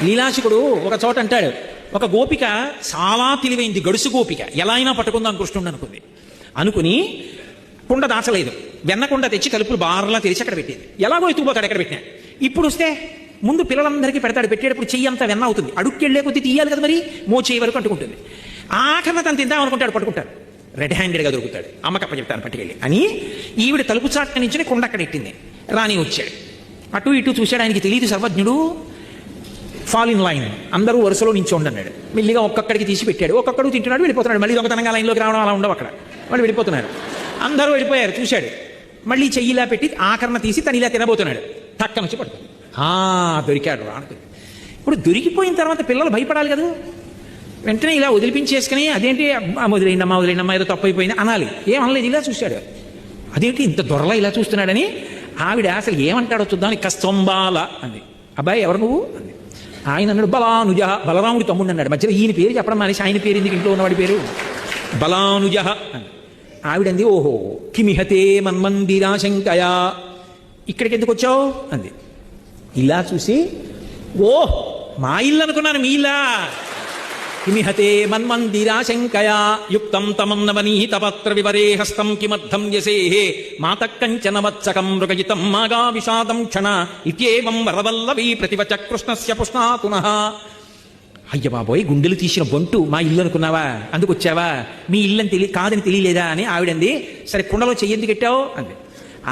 లీలాశకుడు ఒక చోట అంటాడు, ఒక గోపిక చాలా తెలివైంది, గడుసు గోపిక, ఎలా అయినా పట్టుకుందాం కృష్ణుడు అనుకుని కుండ దాచలేదు, వెన్నకుండ తెచ్చి తలుపులు బార్లా తెరిచి అక్కడ పెట్టేది. ఎలాగో ఎత్తుకుపోతాడు ఎక్కడ పెట్టినా. ఇప్పుడు వస్తే ముందు పిల్లలందరికీ పెడతాడు, పెట్టేటప్పుడు చెయ్యి అంతా వెన్న అవుతుంది, అడుక్కెళ్లే కొద్ది తీయాలి కదా, మరి మోచేయి వరకు అంటుకుంటుంది. ఆఖరణ తను తిందాం అనుకుంటాడు, పట్టుకుంటాడు, రెడ్ హ్యాండెడ్గా దొరుకుతాడు. అమ్మకప్ప చెప్తాను పట్టుకెళ్ళి అని. ఈవిడ తలుపు చాట్ట నుంచి కుండ అక్కడ ఎట్టింది. రాణి వచ్చాడు, అటు ఇటు చూశాడు, ఆయనకి తెలియదు సర్వజ్ఞుడు. ఫాల్ ఇన్ లైన్, అందరూ వరుసలో నించోండి అన్నాడు. మెల్లిగా ఒక్కొక్కడికి తీసి పెట్టాడు, ఒక్కొక్కడు తింటున్నాడు, వెళ్ళిపోతున్నాడు. మళ్ళీ దొంగతనంగా లైన్లోకి రావడం అలా ఉండవు అక్కడ, వాళ్ళు వెళ్ళిపోతున్నారు. అందరూ వెళ్ళిపోయారు, చూశాడు. మళ్ళీ చెయ్యిలా పెట్టి ఆకరణ తీసి తను ఇలా తినబోతున్నాడు, టక్కన వచ్చి పడుతుంది. దొరికాడు రా అనుకుంది. ఇప్పుడు దొరికిపోయిన తర్వాత పిల్లలు భయపడాలి కదా, వెంటనే ఇలా వదిలిపించేసుకుని అదేంటి వదిలేనమ్మా ఏదో తప్పు అయిపోయింది అనాలి. ఏమనలేదు, ఇలా చూశాడు. అదేంటి ఇంత దొరలా ఇలా చూస్తున్నాడని ఆవిడ అసలు ఏమంటాడో చూద్దాం, కస్తంబాల అంది. అబ్బాయి ఎవరు నువ్వు అంది. ఆయన అన్నాడు బలానుజ, బలరాముడి తమ్ముడు అన్నాడు. మధ్యలో ఈయన పేరు చెప్పడం మానేసి ఆయన పేరు ఎందుకు, ఇంట్లో ఉన్నవాడి పేరు బలానుజ అని. ఆవిడంది ఓహో కిమిహతే మన్మందిరాశంకయా, ఇక్కడికి ఎందుకు వచ్చావు అంది. ఇలా చూసి మా ఇల్లు అనుకున్నాను, మీ ఇల్లా. కిమిహతే మన్మందిరాశంకయా యుక్తం తమన్నవనీతపత్ర వివరే హస్తం కిమర్థం యసేహే మాతకంచన వత్సకం మృగజితం మాగా విషాదం క్షణ ఇత్యేవం వరవల్లవీ ప్రతివచ కృష్ణస్య పుష్ణాతునః. అయ్య బాబోయ్, గుండెలు తీసిన బొంటు, మా ఇల్లు అనుకున్నావా, అందుకు వచ్చావా, మీ ఇల్లు కాదని తెలియలేదా అని ఆవిడంది. సరే కుండలో చెయ్యి పెట్టావు అంది.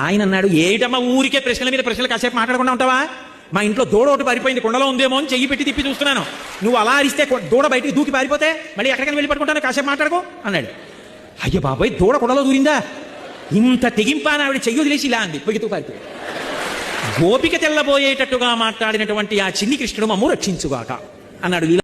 ఆయన అన్నాడు, ఏటమ్మా ఊరికే ప్రశ్నల మీద ప్రశ్నలు కాసేపు మాట్లాడకుండా ఉంటావా, మా ఇంట్లో దూడ ఒకటి పారిపోయింది, కుండలో ఉందేమో అని చెయ్యి పెట్టి తిప్పి చూస్తున్నాను, నువ్వు అలా అరిస్తే దూడ బయటికి దూకి పారిపోతే మళ్ళీ ఎక్కడికైనా వెళ్ళి పట్టుకుంటాను, కాసేపు మాట్లాడుకో అన్నాడు. అయ్య బాబాయ్, దూడ కుండలో దూరిందా, ఇంత తెగింపా అని ఆవిడ చెయ్యి వదిలేసి ఇలా అంది, పొగితూ పారిపోయి. గోపిక తెల్లబోయేటట్టుగా మాట్లాడినటువంటి ఆ చిన్ని కృష్ణుడు మమ్ము రక్షించుగాక అన్నాడు.